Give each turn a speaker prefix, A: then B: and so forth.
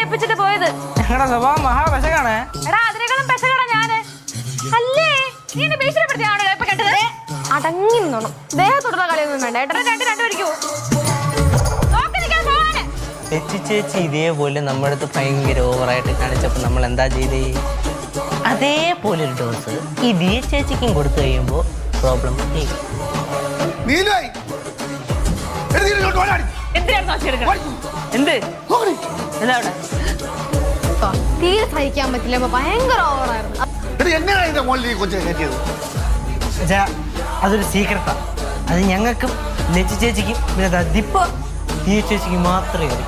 A: ഏൽപ്പിച്ചിട്ട് പോയത്.
B: ഞങ്ങളുടെ സ്വഭാവം മഹാപെശകാണ്.
A: എടാ അതിനേക്കാളും പെശകടാ ഞാന്. അല്ലേ നീ എന്നെ ഭീഷണിപ്പെടുത്തിയാണോ ഇപ്പൊ കേട്ടത്? അടങ്ങി നിന്നോണം. ദേഹത്തോടുള്ള കളിയൊന്നും വേണ്ട. ഏട്ടനെ രണ്ട് പഠിക്കൂ.
C: ചേച്ചി ഇതേപോലെ നമ്മുടെ അടുത്ത് ഭയങ്കര ഓവറായിട്ട് കാണിച്ചപ്പോൾ നമ്മൾ എന്താ ചെയ്തേ? അതേപോലെ ഒരു ഡോസ് ഈ ദിയ ചേച്ചിക്കും കൊടുത്തു കഴിയുമ്പോൾ പ്രോബ്ലം
A: തീരെ സഹിക്കാൻ പറ്റില്ല. ഭയങ്കര ഓവറായിരുന്നു.
C: അതൊരു സീക്രട്ടാ. അത് ഞങ്ങൾക്കും ലച്ചു ചേച്ചിക്കും പിന്നെ ദിപ്പ ദിയ ചേച്ചിക്കും മാത്രമേ അറിയൂ.